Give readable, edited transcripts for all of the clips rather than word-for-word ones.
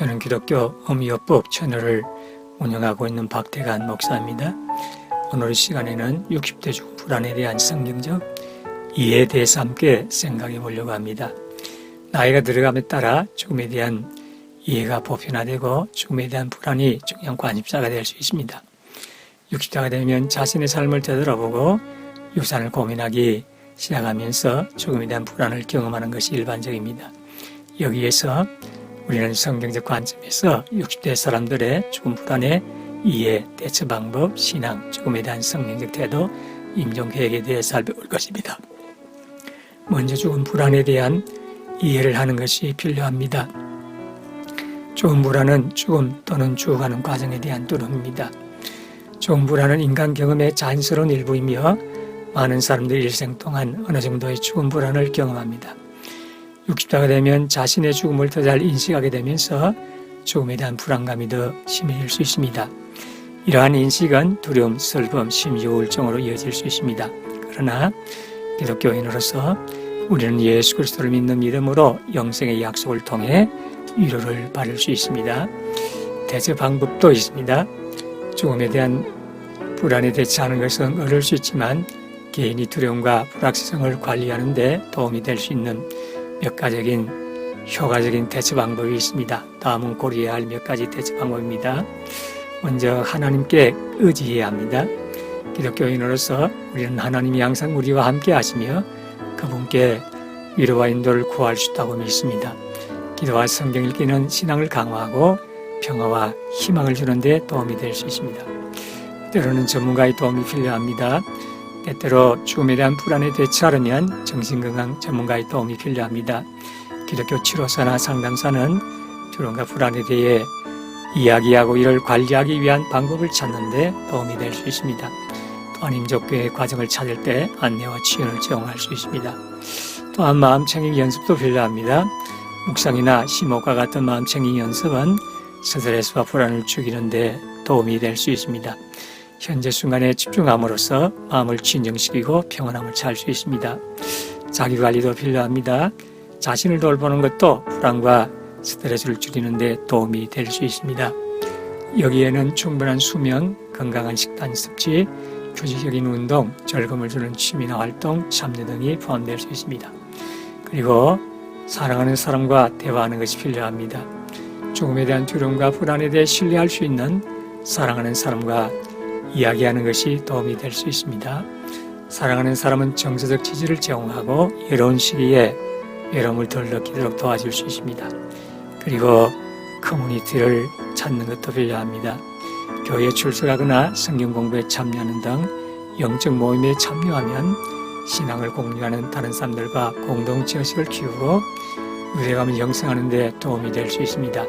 저는 기독교 어미요법 채널을 운영하고 있는 박태관 목사입니다. 오늘 시간에는 60대 죽음 불안에 대한 성경적 이해에 대해서 함께 생각해 보려고 합니다. 나이가 들어감에 따라 죽음에 대한 이해가 보편화되고 죽음에 대한 불안이 중요한 관심사가 될 수 있습니다. 60대가 되면 자신의 삶을 되돌아보고 유산을 고민하기 시작하면서 죽음에 대한 불안을 경험하는 것이 일반적입니다. 여기에서 우리는 성경적 관점에서 60대 사람들의 죽음 불안의 이해, 대처 방법, 신앙, 죽음에 대한 성경적 태도, 임종계획에 대해 살펴볼 것입니다. 먼저 죽음 불안에 대한 이해를 하는 것이 필요합니다. 죽음 불안은 죽음 또는 죽어가는 과정에 대한 두려움입니다. 죽음 불안은 인간 경험의 자연스러운 일부이며 많은 사람들이 일생 동안 어느 정도의 죽음 불안을 경험합니다. 60대가 되면 자신의 죽음을 더 잘 인식하게 되면서 죽음에 대한 불안감이 더 심해질 수 있습니다. 이러한 인식은 두려움, 슬픔, 심지어 우울증으로 이어질 수 있습니다. 그러나 기독교인으로서 우리는 예수 그리스도를 믿는 믿음으로 영생의 약속을 통해 위로를 받을 수 있습니다. 대처 방법도 있습니다. 죽음에 대한 불안에 대처하는 것은 어려울 수 있지만 개인이 두려움과 불확실성을 관리하는 데 도움이 될 수 있는 몇 가지적인 효과적인 대처 방법이 있습니다. 다음은 고려해야 할 몇 가지 대처 방법입니다. 먼저 하나님께 의지해야 합니다. 기독교인으로서 우리는 하나님이 항상 우리와 함께 하시며 그분께 위로와 인도를 구할 수 있다고 믿습니다. 기도와 성경 읽기는 신앙을 강화하고 평화와 희망을 주는 데 도움이 될 수 있습니다. 때로는 전문가의 도움이 필요합니다. 때때로 죽음에 대한 불안에 대처하려면 정신건강 전문가의 도움이 필요합니다. 기독교 치료사나 상담사는 두려움과 불안에 대해 이야기하고 이를 관리하기 위한 방법을 찾는 데 도움이 될 수 있습니다. 또한 임종교의 과정을 찾을 때 안내와 지원을 제공할 수 있습니다. 또한 마음챙김 연습도 필요합니다. 묵상이나 심호흡과 같은 마음챙김 연습은 스트레스와 불안을 죽이는 데 도움이 될 수 있습니다. 현재 순간에 집중함으로써 마음을 진정시키고 평온함을 찾을 수 있습니다. 자기관리도 필요합니다. 자신을 돌보는 것도 불안과 스트레스를 줄이는 데 도움이 될 수 있습니다. 여기에는 충분한 수면, 건강한 식단 섭취, 규칙적인 운동, 즐거움을 주는 취미나 활동, 참여 등이 포함될 수 있습니다. 그리고 사랑하는 사람과 대화하는 것이 필요합니다. 죽음에 대한 두려움과 불안에 대해 신뢰할 수 있는 사랑하는 사람과 이야기하는 것이 도움이 될 수 있습니다. 사랑하는 사람은 정서적 지지를 제공하고 어려운 시기에 외로움을 덜 느끼도록 도와줄 수 있습니다. 그리고 커뮤니티를 찾는 것도 필요합니다. 교회에 출석하거나 성경 공부에 참여하는 등 영적 모임에 참여하면 신앙을 공유하는 다른 사람들과 공동체의식을 키우고 유대감을 형성하는 데 도움이 될 수 있습니다.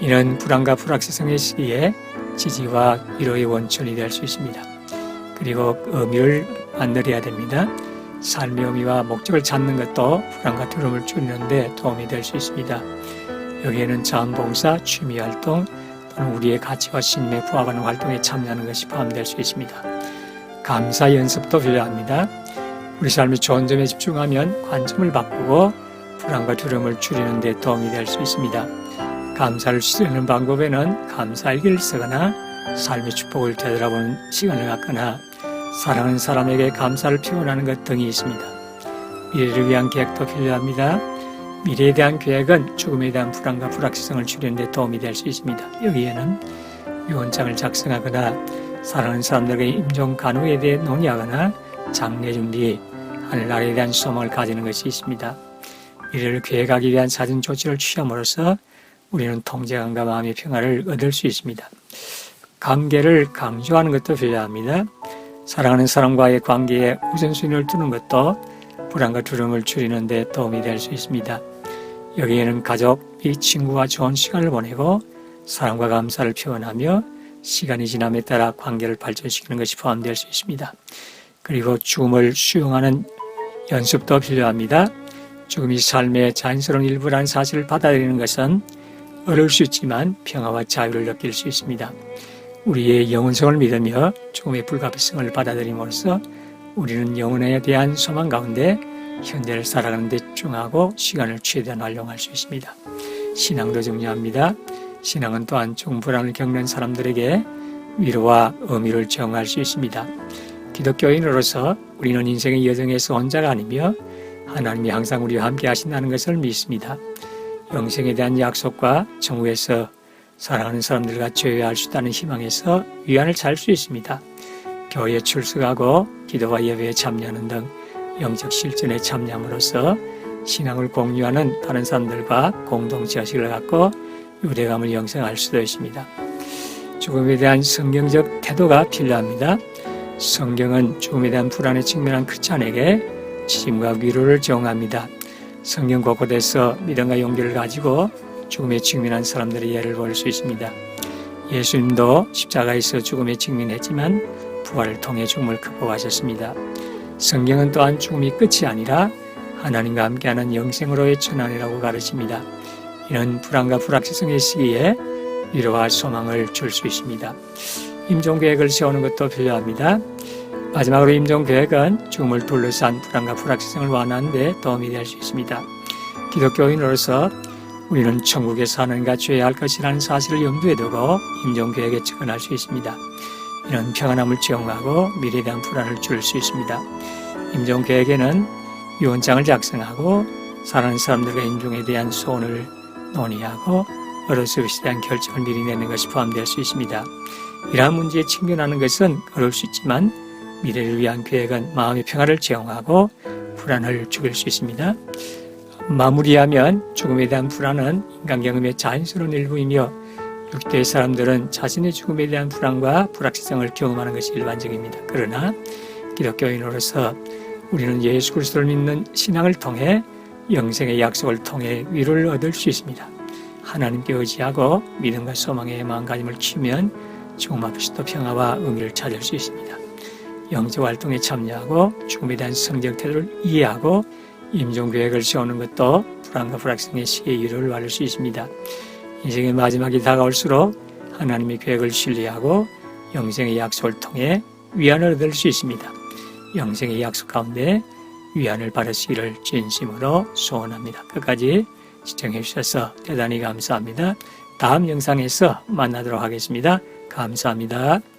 이는 불안과 불확실성의 시기에 지지와 위로의 원천이 될 수 있습니다. 그리고 의미를 만들어야 됩니다. 삶의 의미와 목적을 찾는 것도 불안과 두려움을 줄이는 데 도움이 될 수 있습니다. 여기에는 자원봉사, 취미활동 또는 우리의 가치와 신념에 부합하는 활동에 참여하는 것이 포함될 수 있습니다. 감사 연습도 필요합니다. 우리 삶의 좋은 점에 집중하면 관점을 바꾸고 불안과 두려움을 줄이는 데 도움이 될 수 있습니다. 감사를 실현하는 방법에는 감사일기를 쓰거나 삶의 축복을 되돌아보는 시간을 갖거나 사랑하는 사람에게 감사를 표현하는 것 등이 있습니다. 미래를 위한 계획도 필요합니다. 미래에 대한 계획은 죽음에 대한 불안과 불확실성을 줄이는 데 도움이 될 수 있습니다. 여기에는 유언장을 작성하거나 사랑하는 사람들에게 임종 간호에 대해 논의하거나 장례 준비, 하늘나라에 대한 소망을 가지는 것이 있습니다. 미래를 계획하기 위한 사전 조치를 취함으로써 우리는 통제감과 마음의 평화를 얻을 수 있습니다. 관계를 강조하는 것도 필요합니다. 사랑하는 사람과의 관계에 우선순위를 두는 것도 불안과 두려움을 줄이는 데 도움이 될 수 있습니다. 여기에는 가족 및 친구와 좋은 시간을 보내고 사랑과 감사를 표현하며 시간이 지남에 따라 관계를 발전시키는 것이 포함될 수 있습니다. 그리고 죽음을 수용하는 연습도 필요합니다. 죽음이 삶의 자연스러운 일부라는 사실을 받아들이는 것은 어려울 수 있지만 평화와 자유를 느낄 수 있습니다. 우리의 영원성을 믿으며 죽음의 불가피성을 받아들임으로써 우리는 영혼에 대한 소망 가운데 현재를 살아가는 데 집중하고 시간을 최대한 활용할 수 있습니다. 신앙도 중요합니다. 신앙은 또한 종 불안을 겪는 사람들에게 위로와 의미를 제공할 수 있습니다. 기독교인으로서 우리는 인생의 여정에서 혼자가 아니며 하나님이 항상 우리와 함께 하신다는 것을 믿습니다. 영생에 대한 약속과 천국에서 사랑하는 사람들과 교회할 수 있다는 희망에서 위안을 찾을 수 있습니다. 교회에 출석하고 기도와 예배에 참여하는 등 영적 실천에 참여함으로써 신앙을 공유하는 다른 사람들과 공동체의식을 갖고 유대감을 형성할 수도 있습니다. 죽음에 대한 성경적 태도가 필요합니다. 성경은 죽음에 대한 불안에 직면한 크리스찬에게 지짐과 위로를 제공합니다. 성경 곳곳에서 믿음과 용기를 가지고 죽음에 직면한 사람들의 예를 볼 수 있습니다. 예수님도 십자가에서 죽음에 직면했지만 부활을 통해 죽음을 극복하셨습니다. 성경은 또한 죽음이 끝이 아니라 하나님과 함께하는 영생으로의 전환이라고 가르칩니다. 이는 불안과 불확실성의 시기에 위로와 소망을 줄 수 있습니다. 임종계획을 세우는 것도 필요합니다. 마지막으로 임종계획은 죽음을 둘러싼 불안과 불확실성을 완화하는 데 도움이 될 수 있습니다. 기독교인으로서 우리는 천국에서 하나님과 죄해야 할 것이라는 사실을 염두에 두고 임종계획에 접근할 수 있습니다. 이는 평안함을 제공하고 미래에 대한 불안을 줄 수 있습니다. 임종계획에는 유언장을 작성하고 사랑하는 사람들과 임종에 대한 소원을 논의하고 어려서 것에 대한 결정을 미리 내는 것이 포함될 수 있습니다. 이러한 문제에 직면하는 것은 어려울 수 있지만 미래를 위한 계획은 마음의 평화를 제공하고 불안을 죽일 수 있습니다. 마무리하면 죽음에 대한 불안은 인간 경험의 자연스러운 일부이며 6대의 사람들은 자신의 죽음에 대한 불안과 불확실성을 경험하는 것이 일반적입니다. 그러나 기독교인으로서 우리는 예수 그리스도를 믿는 신앙을 통해 영생의 약속을 통해 위로를 얻을 수 있습니다. 하나님께 의지하고 믿음과 소망의 마음가짐을 키우면 죽음 앞에서도 평화와 의미를 찾을 수 있습니다. 영적 활동에 참여하고 죽음에 대한 성적 태도를 이해하고 임종계획을 세우는 것도 불안과 불확실성의 시기에 위로를 받을 수 있습니다. 인생의 마지막이 다가올수록 하나님의 계획을 신뢰하고 영생의 약속을 통해 위안을 얻을 수 있습니다. 영생의 약속 가운데 위안을 받으시기를 진심으로 소원합니다. 끝까지 시청해 주셔서 대단히 감사합니다. 다음 영상에서 만나도록 하겠습니다. 감사합니다.